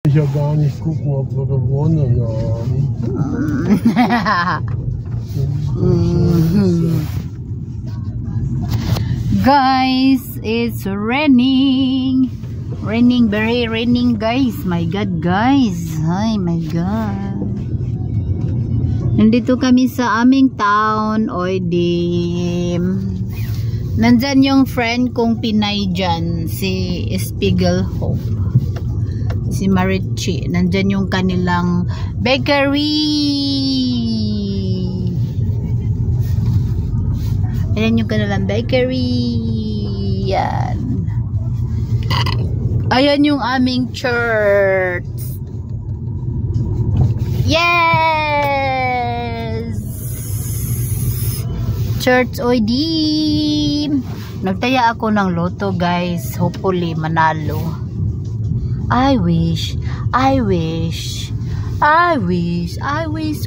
Ich ja gar nicht gucken, ob wir gewonnen haben. Guys, it's raining. Raining, very raining, guys. My God, guys. Ay, my God. Nandito kami sa aming town, Oidim. Nandyan yung friend kong Pinay dyan, si Spiegel Hope. Si Marichi. Nandyan yung kanilang bakery. Ayan yung kanilang bakery. Yan. Ayan yung aming church. Yes! Church Oidim. Nagtaya ako ng loto, guys. Hopefully manalo. I wish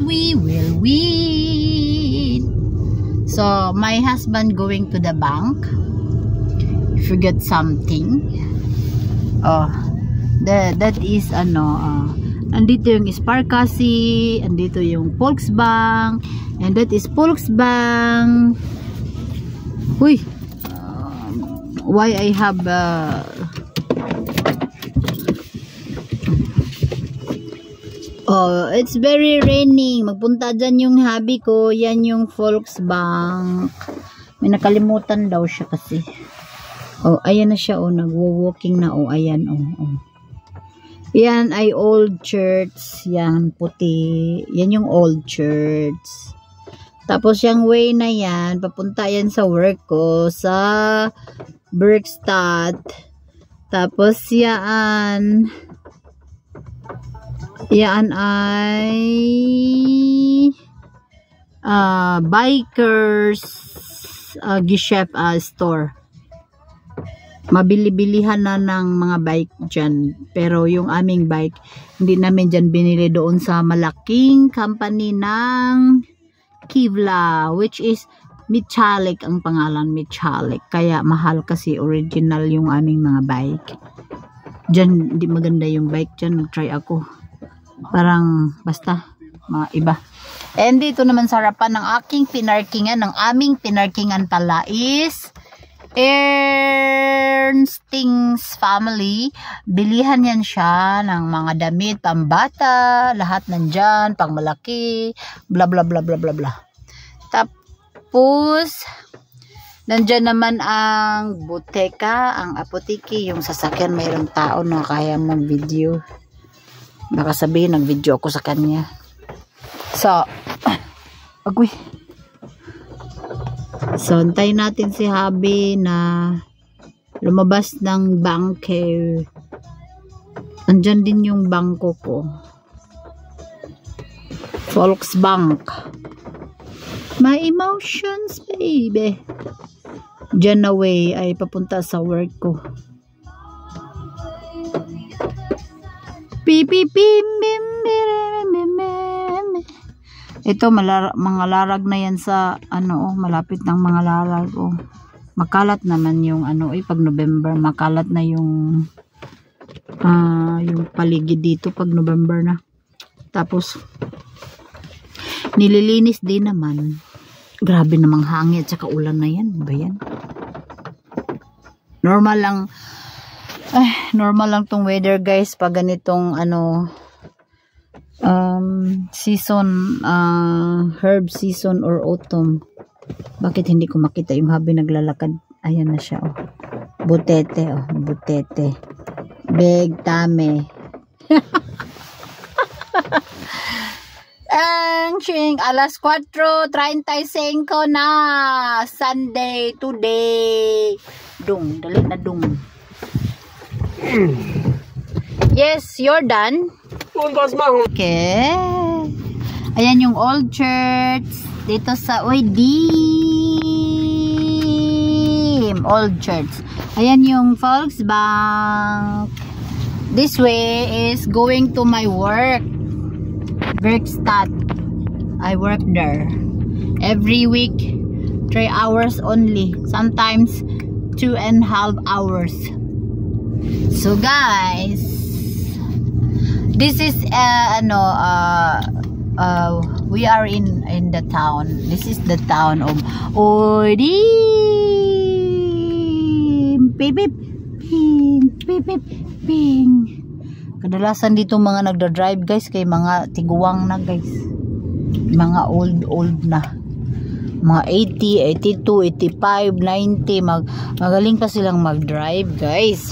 we will win. So my husband going to the bank. Forget something. Oh, that is andito yung Sparkasi, andito yung Volksbank, and that is Volksbank. Uy, why I have oh, it's very raining. Magpunta dyan yung hubby ko. Yan yung Volksbank. May nakalimutan daw siya kasi. Oh, ayan na siya. Oh, nagwo-walking na. Oh, ayan. Oh. Yan ay old church. Yan, puti. Yan yung old church. Tapos yung way na yan, papunta yan sa work ko. Sa Bergstad. Tapos yan ay bikers Geschäft store. Mabili-bilihan na ng mga bike dyan. Pero yung aming bike, hindi namin dyan binili, doon sa malaking company ng Kevlar, which is Michalek ang pangalan, Michalek. Kaya mahal kasi original yung aming mga bike. Dyan, hindi maganda yung bike dyan. Nag-try ako. Parang basta mga iba. And dito naman sa harapan ng aking pinarkingan, ng aming pinarkingan pala is Ernstings Family. Bilihan yan siya ng mga damit, pambata, lahat nandyan, pang malaki, bla bla bla bla bla bla. Tapos nandyan naman ang buteka, ang apotiki, yung sasakyan mayroong tao na kaya mong video. Baka sabihin nag-video ako sa kanya. So, agoy. So, antayin natin si Habi na lumabas ng banker. Andyan din yung bangko ko. Volksbank. My emotions, baby. Diyan na way ay papunta sa work ko. Ito mga larag na yan sa malapit ng mga larag. Makalat naman yung pag November makalat na yung paligid dito pag November na. Tapos nililinis din naman. Grabe namang hangin at saka ulan na yan. Ba yan? Normal lang tong weather, guys, pag ganitong season, herb season or autumn. Bakit hindi ko makita yung Habi naglalakad? Ayan na siya, butete, butete, big tame. Ching, alas 4:35 na Sunday today. Dali na dung. Yes, you're done. Okay. Ayan yung old church dito sa Oidim. Old church. Ayan yung Volksbank. This way is going to my work. Werkstatt. I work there. Every week, 3 hours only. Sometimes 2.5 hours. So guys, This is we are in the town. This is the town of Odim. Pip pip ping, pip pip ping. Kadalasan dito mga nagda-drive guys kay mga tiguwang na guys. Mga old na. Mga 80, 82, 85, 90 magaling pa silang mag-drive guys.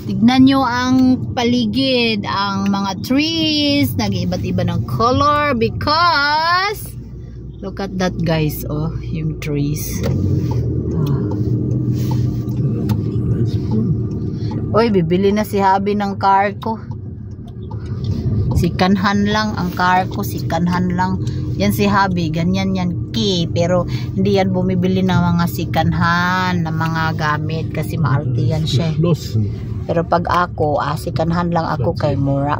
Tignan nyo ang paligid, ang mga trees, nag-iba't iba ng color because look at that guys, oh, yung trees. Oy, bibili na si Habi ng car ko. Sikanhan lang ang car ko, sikanhan lang. Yan si Habi, ganyan yan ki, pero hindi yan bumibili ng mga sikanhan, ng mga gamit kasi maarte yan siya. Pero pag ako, sikanhan lang ako kay mura.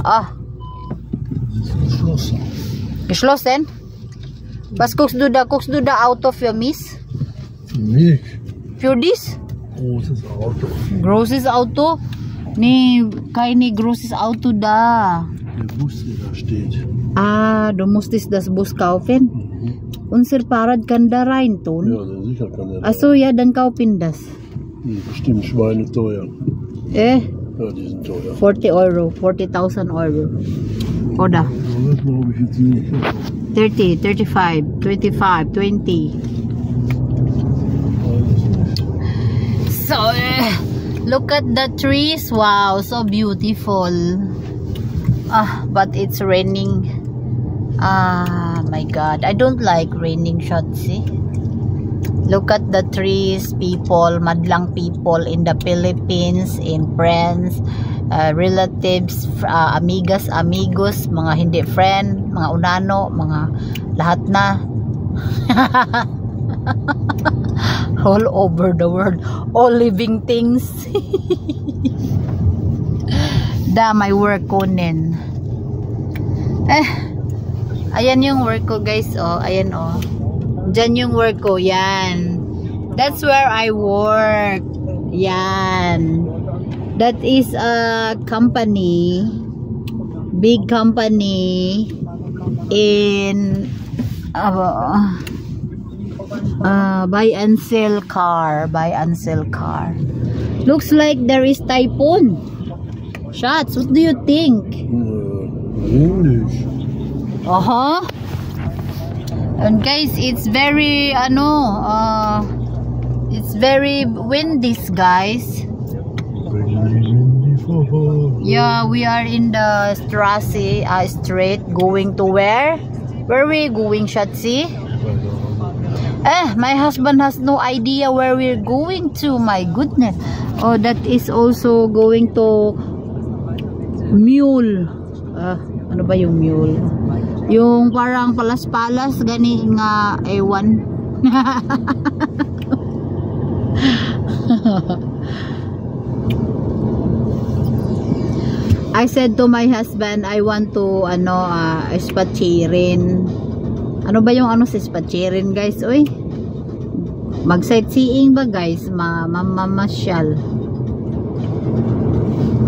Geschlossen? Was guckst du da Auto für mich? Für mich? Für dich? Großes Auto. Großes Auto? Nee, keine großes Auto da. Der Bus, der da steht. Du musstest das Bus kaufen? Unser Fahrrad kann da rein tun? Ja, sicher kann er da. Achso, ja, dann kaufen das. Die bestimmt schweineteuer. Ja, die sind teuer. 40 Euro, 40.000 Euro. Oder? Das glaube ich jetzt nicht. 30, 35, 25, 20. So, look at the trees. Wow, so beautiful. But it's raining. My God, I don't like raining shots. See? Look at the trees, people, madlang people in the Philippines, in friends, relatives, amigas, amigos, mga hindi friend, mga unano, mga lahat na. All over the world, all living things. May work ko nin. Ayan yung work ko guys, oh. Ayan oh. Diyan yung work ko, yan. That's where I work. Yan. That is a company, big company in buy and sell car. Looks like there is typhoon. Shots, what do you think? English. And guys, it's very it's very windy guys. Yeah, we are in the street going to where? Where are we going, Shatsi? My husband has no idea where we're going to. My goodness. Oh, that is also going to mule. Ano ba yung mule? Yung parang palas-palas gani nga ewan. I said to my husband, I want to spachirin. Ano ba yung sa spachirin guys? Uy, mag sightseeing ba guys? Mamamasyal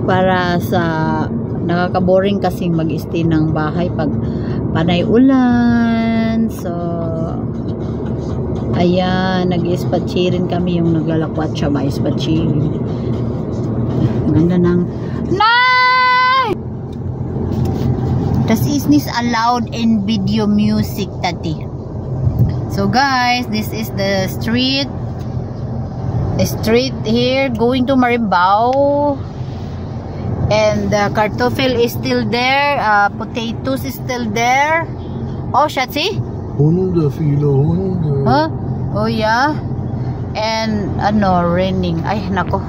para sa nakaka-boring kasing mag-stay ng bahay pag panay ulan. So ayan, nag-spachirin kami, yung naglalakwat siya ba, spachirin. Ganda ng Das is nicht allowed in video music, Tati. So guys, this is the street here going to Marimbao. And the kartoffel is still there, potatoes is still there. Oh, Shatsi? Hunde, viele Hunde. Huh? Oh yeah. And raining. Ay nako,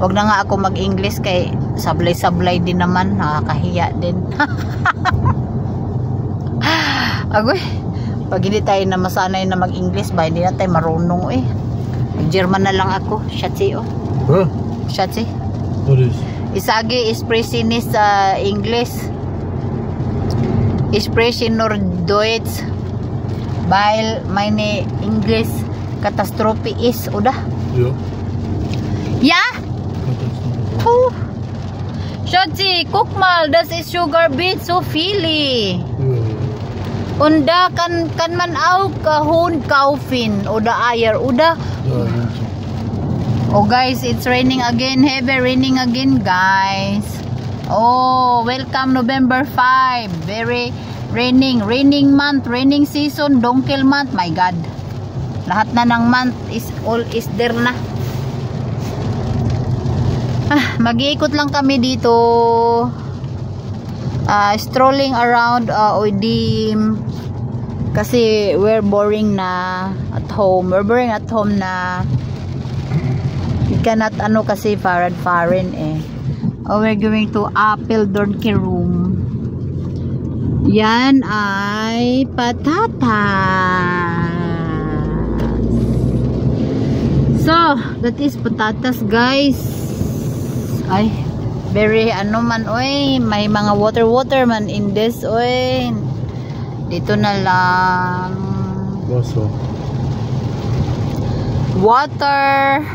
wag na nga ako mag-English kay sablay-sablay din naman, nakakahiya din. Agoy, pag hindi tayo na masanay na mag-English ba, hindi na tayo marunong Mag-German na lang ako. Shatsi Huh? Shatsi? What is? Isagi sprechen ist English. Ich spreche nur Deutsch, weil meine English Katastrophe ist, oder? Ja. Ja? Schatzi, guck mal, das ist Sugar Beet, so viele. Und da kann man auch Huhn kaufen oder Eier, oder? Oh guys, it's raining again, heavy raining again, guys. Oh, welcome November 5. Very raining month, raining season, dongkel month. My God. Lahat na ng month is there na. Mag-iikot lang kami dito. Strolling around Oidim. Kasi we're boring na at home. We're boring at home na. You cannot kasi foreign eh. Oh, we're going to Apple Donkey Room. Yan ay patatas. So, that is patatas, guys. Ay, very man oy, may mga water man in this oy. Dito na lang. Water.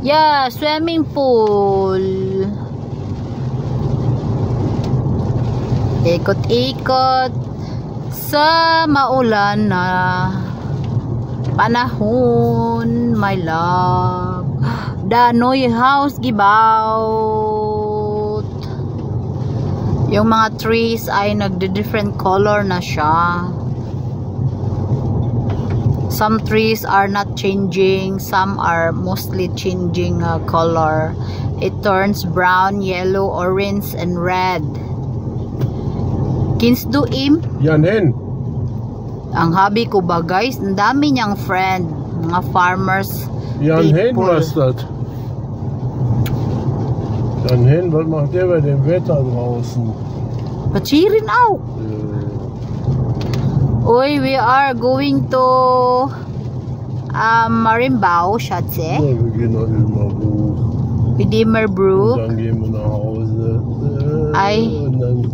Yeah, swimming pool. Ikot-ikot sa maulan na panahon, my love. Danoy house gibaut. Yung mga trees ay nagde-different color na siya. Some trees are not changing, some are mostly changing color. It turns brown, yellow, orange, and red. Kinsdo im? Yanen. Ang hobby ko ba, guys? Ang dami niyang friend, mga farmers. Jan was das. Jan Hen, was macht der bei dem Wetter draußen? Pachirin auch. Oy, we are going to Marimbao, Schatze. Ja, wir gehen nach Ilmerbruch. Widimmerbrook. Und dann gehen wir nach Hause. Ay. Und dann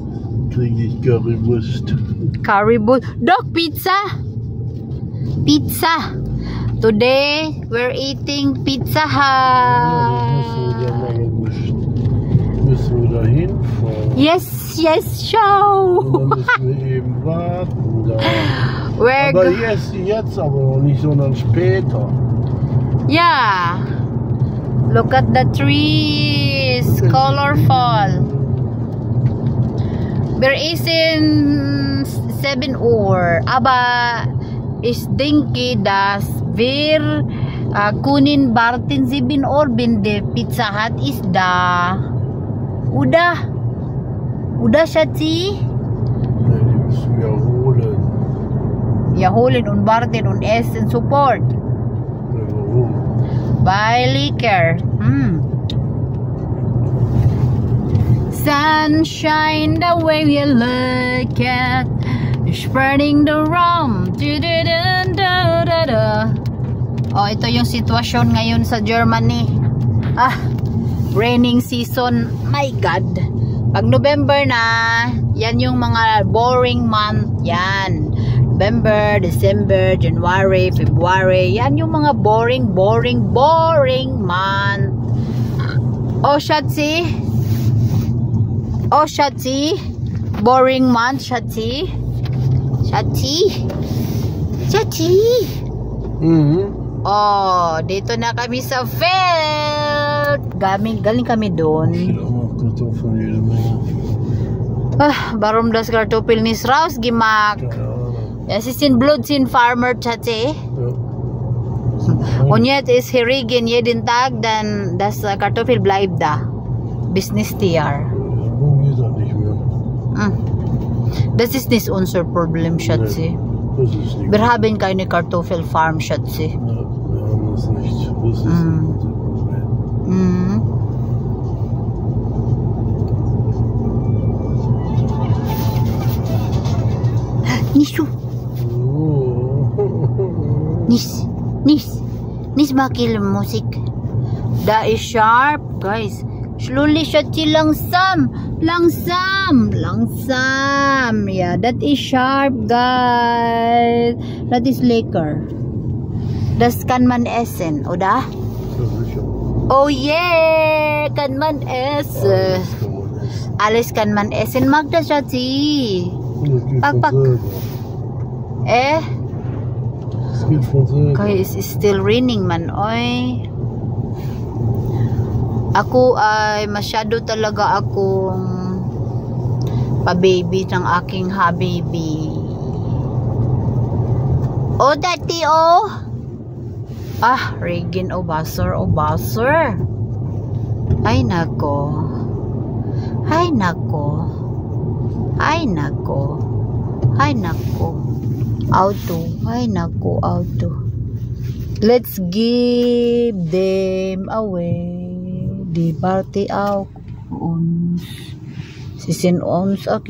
kriege ich Currywurst. Currywurst. Dog, pizza. Pizza. Today, we're eating Pizza Hut. Müssen wir da hinfahren. Yes, show. Und dann müssen wir eben warten. Da. We're Aber hier ist sie jetzt aber noch nicht, sondern später. Yeah. Look at the trees. Colorful. We're eating 7 Uhr. Aber ich denke, dass wir kunin Bartin 7 Uhr, wenn der Pizza Hut ist da. Udah, Schatzi? Ja, die müssen wir holen. Ja, holen und warten und essen Support. Ja, warum? Buy liquor. Sunshine, the way you look at, spreading the rum. Oh, ito yung sitwasyon ngayon sa Germany. Raining season. My God. Pag November na, yan yung mga boring month. Yan. November, December, January, February. Yan yung mga boring month. Oh, Schatzi. Boring month, Schatzi. Oh, dito na kami sa field. Galing kami doon. Warum das Kartoffel nicht rausgemacht? Es ist in Blut, sind Farmer, Schatzi. Und jetzt ist Regen jeden Tag, dann das Kartoffel bleibt da. Bis nächstes Jahr. Das ist nicht unser Problem, Schatzi. Wir haben keine Kartoffelfarm, Schatzi. Wir haben das nicht. Das ist unser Problem. Nicht so. Nicht makil Musik. Da ist sharp, guys. Slowly, Schatzi, langsam. Yeah, that is sharp, guys. That is lecker. Das kann man essen, oder? Ja, sicher. Oh yeah! Kan man es. Alles kan man essen. Magda siya si. Pag. Eh? Kaya it's still raining man, oy. Ako ay masyado talaga akong pa-baby ng aking habibi. Oh, dati, oh. Ah, Regan, oh, basur, oh, basur. Ay, nako. Ay, nako. Ay, nako. Ay, nako. Auto. Ay, nako, auto. Let's give them away. Di party out. Sisin ons, okay.